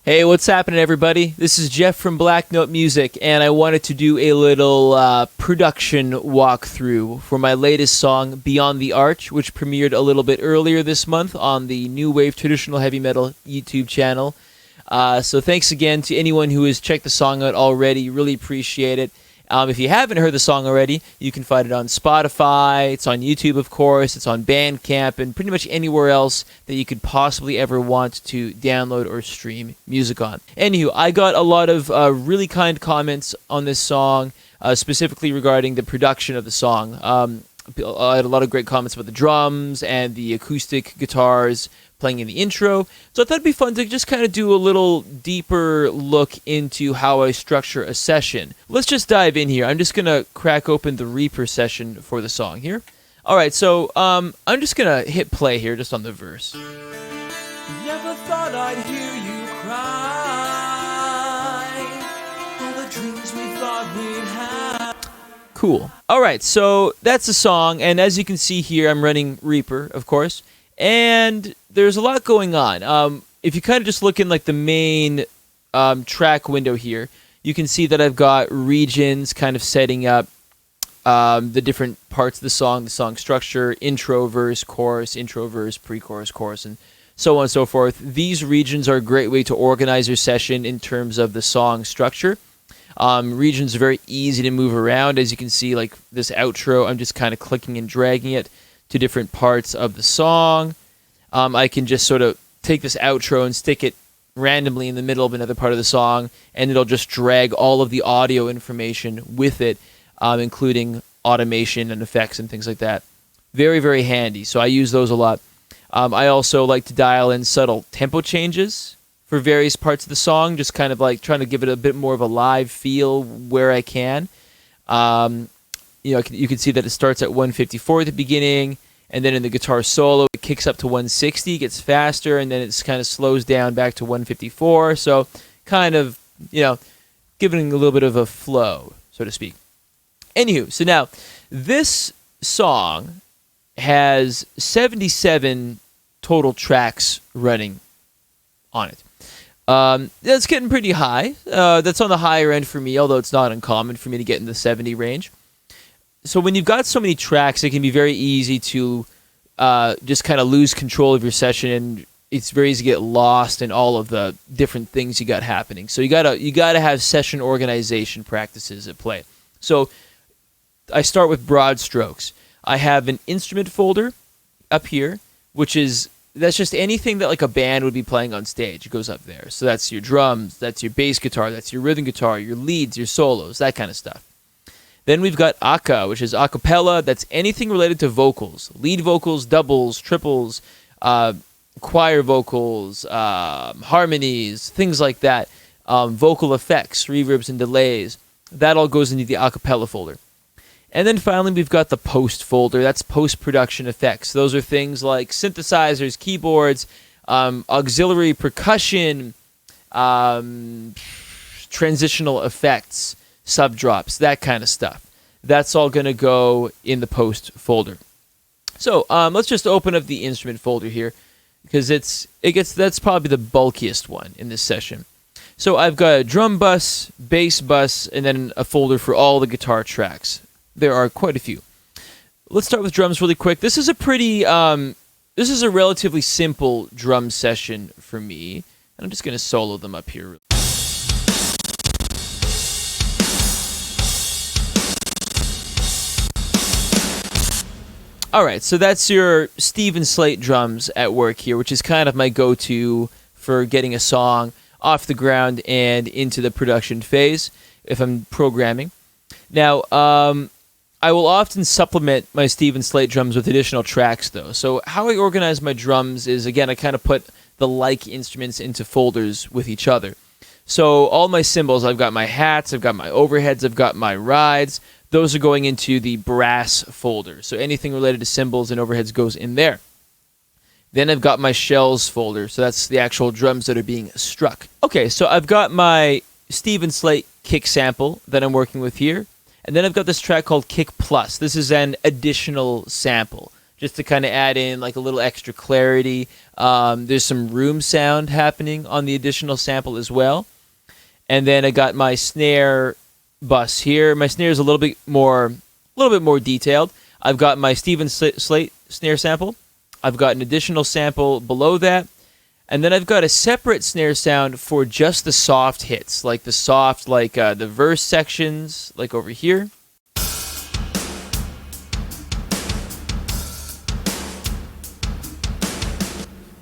Hey, what's happening, everybody? This is Jeff from Black Note Music, and I wanted to do a little production walkthrough for my latest song, Beyond the Arch, which premiered a little bit earlier this month on the New Wave Traditional Heavy Metal YouTube channel. So thanks again to anyone who has checked the song out already. Really appreciate it. If you haven't heard the song already, you can find it on Spotify, it's on YouTube, of course, it's on Bandcamp, and pretty much anywhere else that you could possibly ever want to download or stream music on. Anywho, I got a lot of really kind comments on this song, specifically regarding the production of the song. I had a lot of great comments about the drums and the acoustic guitars playing in the intro. So I thought it'd be fun to just kind of do a little deeper look into how I structure a session. Let's just dive in here. I'm just going to crack open the Reaper session for the song here. All right, so I'm just going to hit play here just on the verse. Never thought I'd hear you cry. All the dreams we thought we'd have. Cool. All right, so that's the song, and as you can see here, I'm running Reaper, of course, and there's a lot going on. If you kind of just look in like the main track window here, you can see that I've got regions kind of setting up the different parts of the song structure, intro, verse, chorus, pre-chorus, chorus, and so on and so forth. These regions are a great way to organize your session in terms of the song structure. Regions are very easy to move around. As you can see, like this outro, I'm just kind of clicking and dragging it to different parts of the song. I can just sort of take this outro and stick it randomly in the middle of another part of the song, and it'll just drag all of the audio information with it, including automation and effects and things like that. Very, very handy. So I use those a lot. I also like to dial in subtle tempo changes for various parts of the song, just kind of like trying to give it a bit more of a live feel where I can. You can see that it starts at 154 at the beginning, and then in the guitar solo, it kicks up to 160, gets faster, and then it kind of slows down back to 154. So kind of, giving a little bit of a flow, so to speak. Anywho, so now this song has 77 total tracks running on it. That's getting pretty high. That's on the higher end for me, although it's not uncommon for me to get in the 70 range. So when you've got so many tracks, it can be very easy to just kind of lose control of your session, and it's very easy to get lost in all of the different things you got happening. So you gotta have session organization practices at play. So I start with broad strokes. I have an instrument folder up here, that's just anything that like a band would be playing on stage. It goes up there. So that's your drums, that's your bass guitar, that's your rhythm guitar, your leads, your solos, that kind of stuff. Then we've got aka, which is a cappella. That's anything related to vocals. Lead vocals, doubles, triples, choir vocals, harmonies, things like that. Vocal effects, reverbs, and delays. That all goes into the a cappella folder. And then finally, we've got the post folder. That's post-production effects. Those are things like synthesizers, keyboards, auxiliary percussion, transitional effects, subdrops, that kind of stuff. That's all going to go in the post folder. So let's just open up the instrument folder here, because that's probably the bulkiest one in this session. So I've got a drum bus, bass bus, and then a folder for all the guitar tracks. There are quite a few. Let's start with drums really quick. This is a relatively simple drum session for me. And I'm just going to solo them up here. All right, so that's your Steven Slate drums at work here, which is kind of my go-to for getting a song off the ground and into the production phase if I'm programming. Now, I will often supplement my Steven Slate drums with additional tracks, though. So how I organize my drums is, again, I kind of put the like instruments into folders with each other. So all my cymbals, I've got my hats, I've got my overheads, I've got my rides. Those are going into the brass folder. So anything related to cymbals and overheads goes in there. Then I've got my shells folder. So that's the actual drums that are being struck. Okay, so I've got my Steven Slate kick sample that I'm working with here. And then I've got this track called Kick Plus. This is an additional sample. just to kind of add in like a little extra clarity. There's some room sound happening on the additional sample as well. And then I got my snare bus here. My snare is a little bit more detailed. I've got my Stephen Slate snare sample. I've got an additional sample below that. And then I've got a separate snare sound for just the soft hits, like the soft, the verse sections, like over here.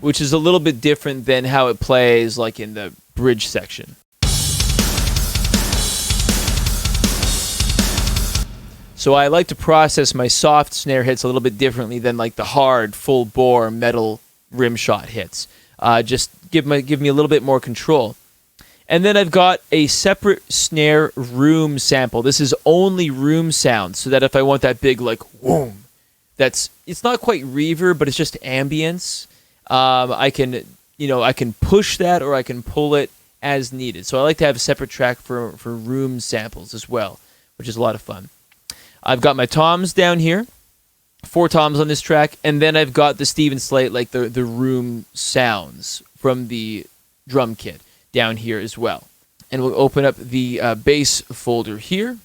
Which is a little bit different than how it plays like in the bridge section. So I like to process my soft snare hits a little bit differently than like the hard, full bore metal rim shot hits. Just give me a little bit more control. And then I've got a separate snare room sample. This is only room sound, so that if I want that big like whoom, it's not quite reverb, but it's just ambience. I can push that or I can pull it as needed. So I like to have a separate track for room samples as well, which is a lot of fun. I've got my toms down here, 4 toms on this track, and then I've got the Stephen Slate, like the room sounds from the drum kit down here as well. And we'll open up the bass folder here.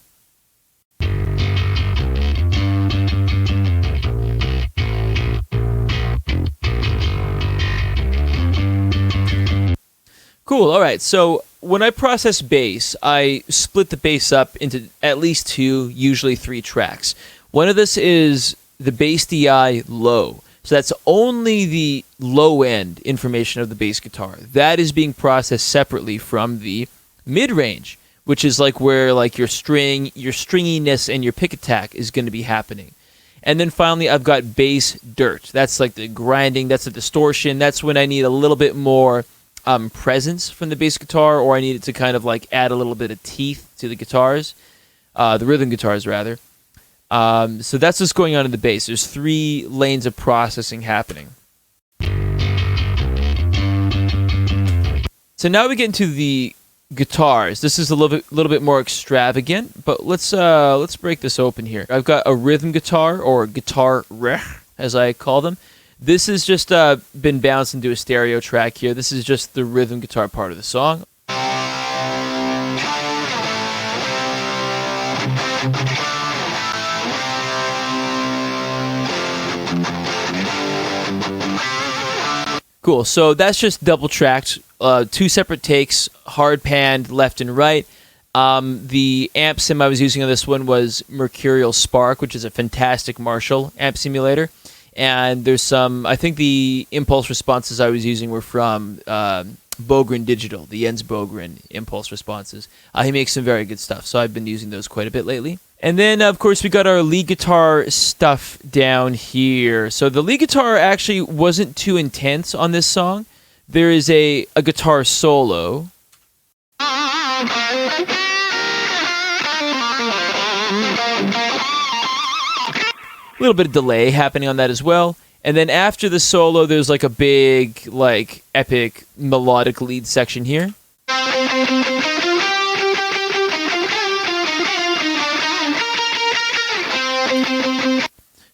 Cool. All right. So when I process bass, I split the bass up into at least 2, usually 3 tracks. One of this is the bass DI low. So that's only the low end information of the bass guitar. That is being processed separately from the mid range, which is like where like your stringiness and your pick attack is going to be happening. And then finally, I've got bass dirt. That's like the grinding. That's the distortion. That's when I need a little bit more presence from the bass guitar, or I need it to kind of like add a little bit of teeth to the guitars, the rhythm guitars rather. So that's what's going on in the bass. There's 3 lanes of processing happening. So now we get into the guitars. This is a little bit more extravagant, but let's break this open here. I've got a rhythm guitar, or guitar riff, as I call them. This has just been bounced into a stereo track here. This is just the rhythm guitar part of the song. Cool, so that's just double tracked, 2 separate takes, hard panned left and right. The amp sim I was using on this one was Mercurial Spark, which is a fantastic Marshall amp simulator. And there's some, I think the impulse responses I was using were from Bogren Digital, the Jens Bogren impulse responses. He makes some very good stuff, so I've been using those quite a bit lately. And then, of course, we got our lead guitar stuff down here. So the lead guitar actually wasn't too intense on this song. There is a guitar solo. A little bit of delay happening on that as well. And then after the solo, there's like a big, like, epic melodic lead section here.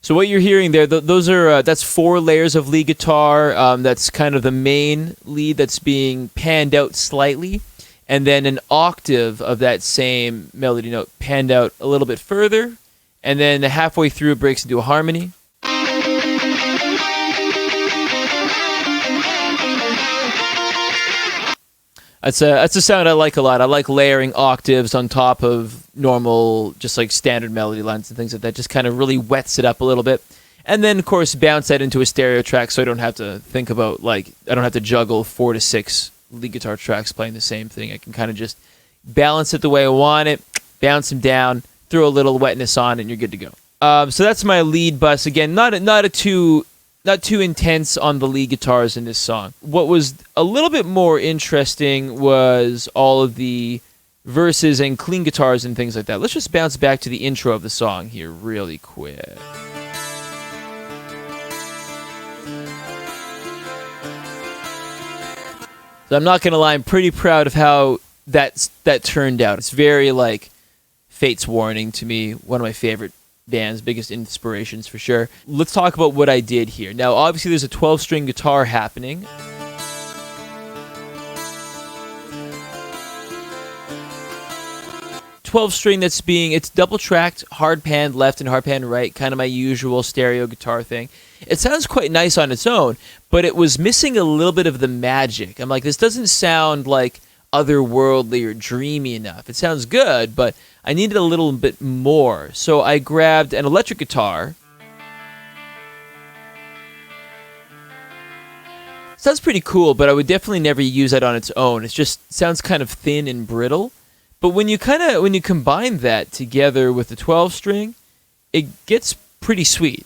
So what you're hearing there, that's 4 layers of lead guitar. That's kind of the main lead that's being panned out slightly. And then an octave of that same melody note panned out a little bit further. And then halfway through, it breaks into a harmony. That's a sound I like a lot. I like layering octaves on top of normal, just like standard melody lines and things like that. Just kind of really wets it up a little bit. And then, of course, bounce that into a stereo track so I don't have to think about, I don't have to juggle 4 to 6 lead guitar tracks playing the same thing. I can kind of just balance it the way I want it, bounce them down, throw a little wetness on, and you're good to go. So that's my lead bus. Again, not too intense on the lead guitars in this song. What was a little bit more interesting was all of the verses and clean guitars and things like that. Let's just bounce back to the intro of the song here really quick. So I'm not going to lie, I'm pretty proud of how that turned out. It's very like Fate's Warning to me, one of my favorite bands, biggest inspirations for sure. Let's talk about what I did here. Now, obviously, there's a 12-string guitar happening. String it's double tracked, hard pan left and hard pan right, kind of my usual stereo guitar thing. It sounds quite nice on its own, but it was missing a little bit of the magic. I'm like, this doesn't sound like otherworldly or dreamy enough. It sounds good, but I needed a little bit more. So I grabbed an electric guitar. Sounds pretty cool, but I would definitely never use that on its own. It just sounds kind of thin and brittle. But when you combine that together with the 12-string, it gets pretty sweet.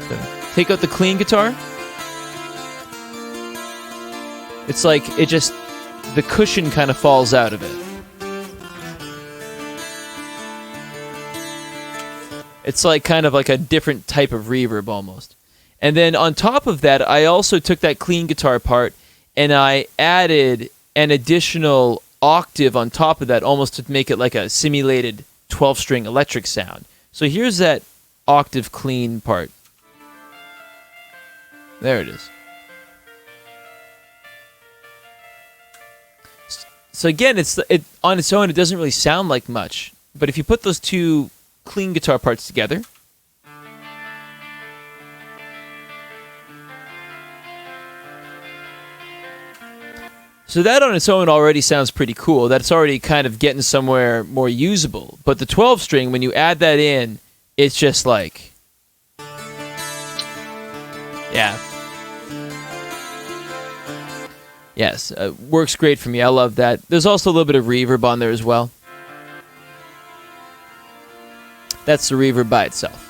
So, take out the clean guitar. It's like the cushion kind of falls out of it. It's like kind of like a different type of reverb almost. And then on top of that, I also took that clean guitar part and I added an additional octave on top of that, almost to make it like a simulated 12-string electric sound. So here's that octave clean part. There it is. So again, it on its own, it doesn't really sound like much. But if you put those two clean guitar parts together, so that on its own already sounds pretty cool. That's already kind of getting somewhere more usable. But the 12-string, when you add that in, it's just like, yeah. Yes, works great for me. I love that. There's also a little bit of reverb on there as well. That's the reverb by itself.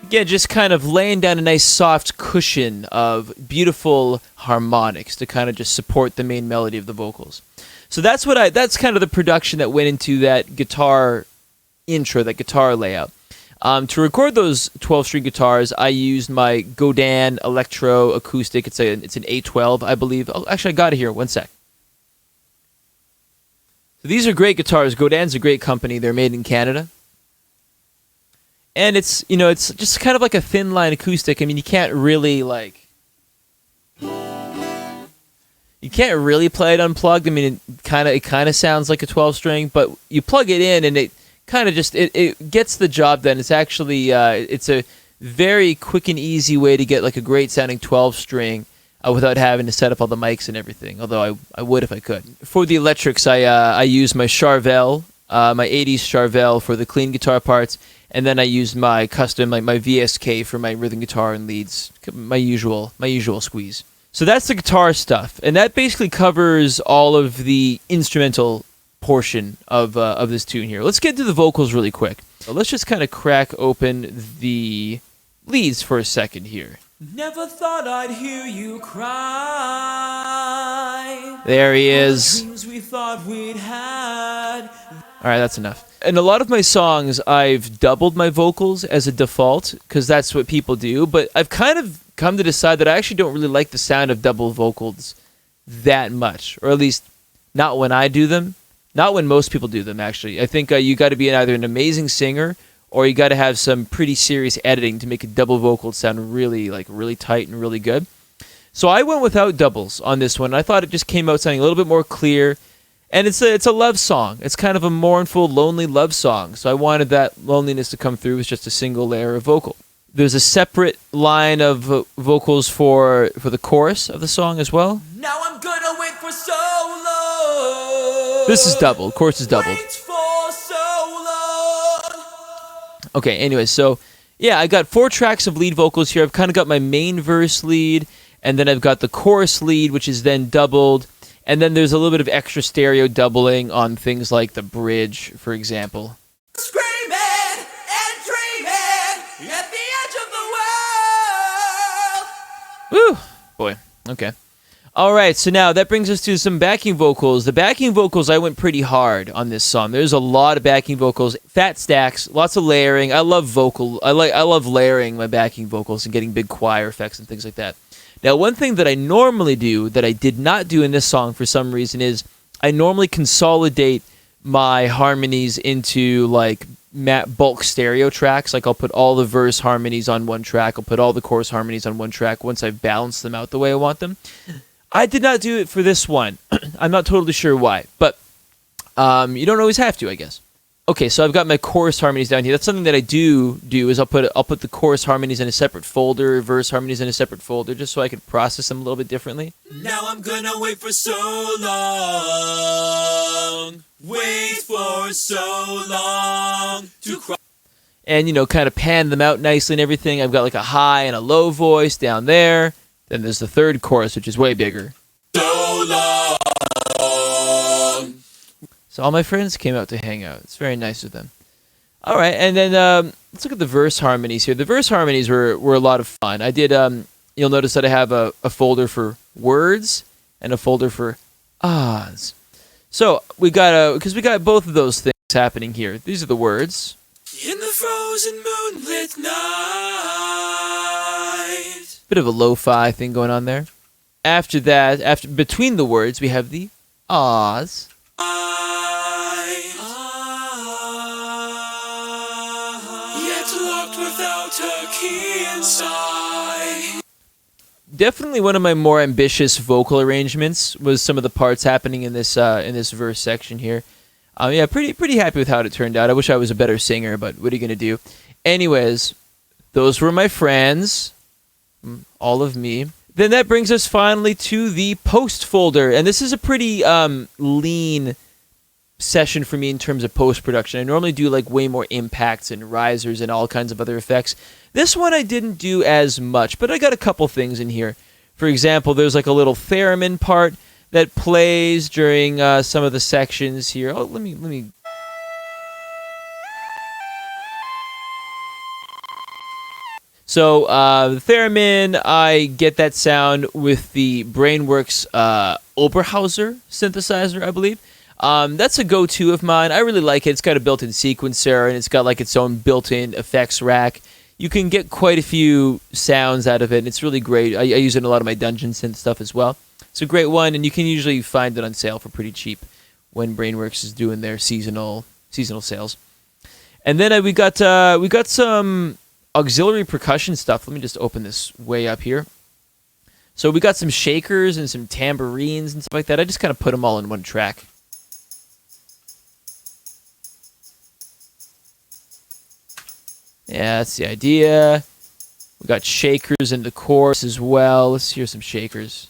Again, just kind of laying down a nice soft cushion of beautiful harmonics to kind of just support the main melody of the vocals. So that's kind of the production that went into that guitar intro, that guitar layout. To record those 12-string guitars, I used my Godin Electro Acoustic. It's an A12, I believe. Oh, actually, I got it here. One sec. So these are great guitars. Godin's a great company. They're made in Canada. And it's just kind of like a thin line acoustic. I mean, you can't really play it unplugged. I mean, it kind of sounds like a 12-string, but you plug it in and it kind of just it gets the job done. It's actually it's a very quick and easy way to get like a great sounding 12-string without having to set up all the mics and everything. Although I would if I could. For the electrics, I used my Charvel, my 80s Charvel for the clean guitar parts. And then I used my custom, my VSK for my rhythm guitar and leads, my usual squeeze. So that's the guitar stuff, and that basically covers all of the instrumental portion of this tune here. Let's get to the vocals really quick. So let's just kind of crack open the leads for a second here. Never thought I'd hear you cry. There he is. All the dreams we thought we'd had. All right, that's enough. In a lot of my songs, I've doubled my vocals as a default because that's what people do. But I've kind of come to decide that I actually don't really like the sound of double vocals that much, or at least not when I do them. Not when most people do them, actually. I think you got to be either an amazing singer or you got to have some pretty serious editing to make a double vocal sound really tight and really good. So I went without doubles on this one. I thought it just came out sounding a little bit more clear. And it's a love song. It's kind of a mournful, lonely love song. So I wanted that loneliness to come through with just a single layer of vocal. There's a separate line of vocals for the chorus of the song as well. Now I'm gonna wait for so long. This is doubled. Chorus is doubled. Wait for so long. Okay, anyway, so yeah, I got 4 tracks of lead vocals here. I've kind of got my main verse lead, and then I've got the chorus lead, which is then doubled. And then there's a little bit of extra stereo doubling on things like the bridge, for example. Screaming and dreaming at the edge of the world. Woo! Boy. Okay. All right, so now that brings us to some backing vocals. The backing vocals, I went pretty hard on this song. There's a lot of backing vocals, fat stacks, lots of layering. I love layering my backing vocals and getting big choir effects and things like that. Now, one thing that I normally do that I did not do in this song for some reason is I normally consolidate my harmonies into like bulk stereo tracks. Like I'll put all the verse harmonies on one track. I'll put all the chorus harmonies on one track once I've balanced them out the way I want them. I did not do it for this one. I'm not totally sure why, but you don't always have to, I guess. Okay, so I've got my chorus harmonies down here. That's something that I do is I'll put the chorus harmonies in a separate folder, verse harmonies in a separate folder, just so I can process them a little bit differently. Now I'm gonna wait for so long. Wait for so long to cry. And, kind of pan them out nicely and everything. I've got like a high and a low voice down there. Then there's the third chorus, which is way bigger. So long. So all my friends came out to hang out. It's very nice of them. All right, and then let's look at the verse harmonies here. The verse harmonies were a lot of fun. I did. You'll notice that I have a folder for words and a folder for ahs. So we got both of those things happening here. These are the words. In the frozen moonlit night. Bit of a lo-fi thing going on there. After that, between the words, we have the ahs. Yet locked without a key inside. Definitely one of my more ambitious vocal arrangements was some of the parts happening in this verse section here. Yeah, pretty happy with how it turned out. I wish I was a better singer, but what are you gonna do? Anyways, those were my friends, all of me. Then that brings us finally to the post folder, and this is a pretty lean session for me in terms of post-production. I normally do like way more impacts and risers and all kinds of other effects. This one I didn't do as much, but I got a couple things in here. For example, there's like a little theremin part that plays during some of the sections here. Oh, let me. So the theremin, I get that sound with the Brainworks Oberhauser synthesizer, I believe. That's a go-to of mine. I really like it. It's got a built-in sequencer, and it's got like its own built-in effects rack. You can get quite a few sounds out of it, and it's really great. I use it in a lot of my dungeon synth stuff as well. It's a great one, and you can usually find it on sale for pretty cheap when Brainworks is doing their seasonal sales. And then we got some auxiliary percussion stuff. Let me just open this way up here. So we got some shakers and some tambourines and stuff like that. I just kind of put them all in one track. Yeah, that's the idea. We got shakers in the chorus as well. Let's hear some shakers.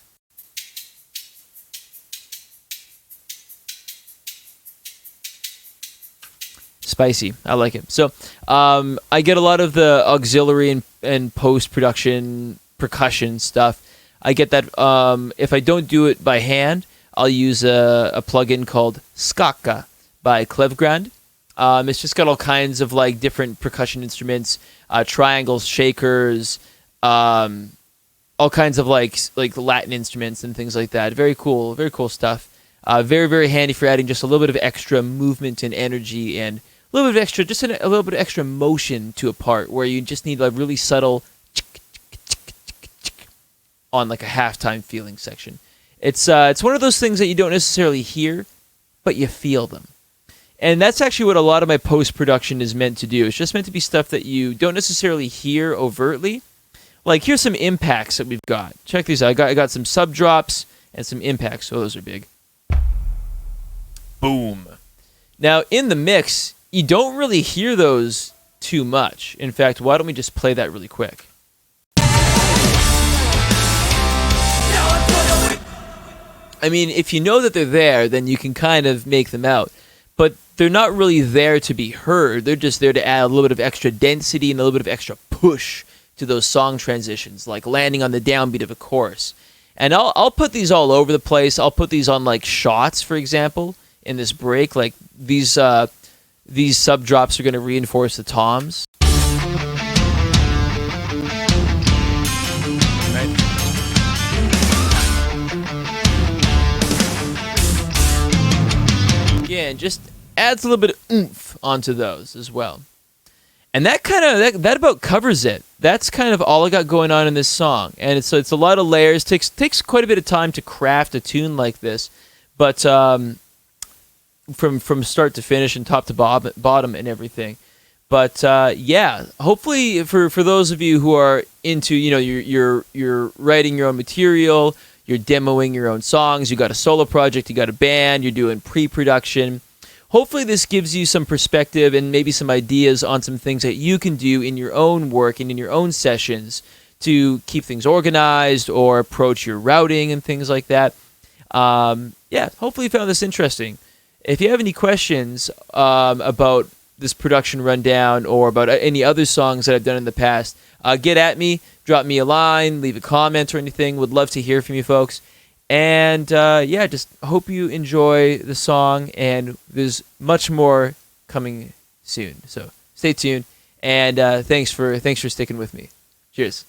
Spicy. I like it. So I get a lot of the auxiliary and post-production percussion stuff. I get that if I don't do it by hand, I'll use a plugin called Skaka by Clevgrand. It's just got all kinds of like different percussion instruments, triangles, shakers, all kinds of like Latin instruments and things like that. Very cool stuff. Very, very handy for adding just a little bit of extra movement and energy and a little bit of extra, just a little bit of extra motion to a part where you just need a really subtle on like a halftime feeling section. It's one of those things that you don't necessarily hear, but you feel them. And that's actually what a lot of my post-production is meant to do. It's just meant to be stuff that you don't necessarily hear overtly. Like, here's some impacts that we've got. Check these out. I got some sub-drops and some impacts. So those are big. Boom. Now, in the mix, you don't really hear those too much. In fact, why don't we just play that really quick? I mean, if you know that they're there, then you can kind of make them out. But they're not really there to be heard. They're just there to add a little bit of extra density and a little bit of extra push to those song transitions, like landing on the downbeat of a chorus. And I'll put these all over the place. I'll put these on like shots, for example, in this break. Like these sub drops are going to reinforce the toms. Right? Again, just adds a little bit of oomph onto those as well. And that about covers it. That's kind of all I got going on in this song. And it's a lot of layers. Takes quite a bit of time to craft a tune like this. but from start to finish and top to bottom and everything. But yeah, hopefully for those of you who are into, you know, you're writing your own material, you're demoing your own songs, you got a solo project, you got a band, you're doing pre-production. Hopefully this gives you some perspective and maybe some ideas on some things that you can do in your own work and in your own sessions to keep things organized or approach your routing and things like that. Yeah, hopefully you found this interesting. If you have any questions about this production rundown or about any other songs that I've done in the past, get at me, drop me a line, leave a comment or anything. Would love to hear from you folks. And yeah, just hope you enjoy the song, and there's much more coming soon. So stay tuned, and thanks for sticking with me. Cheers.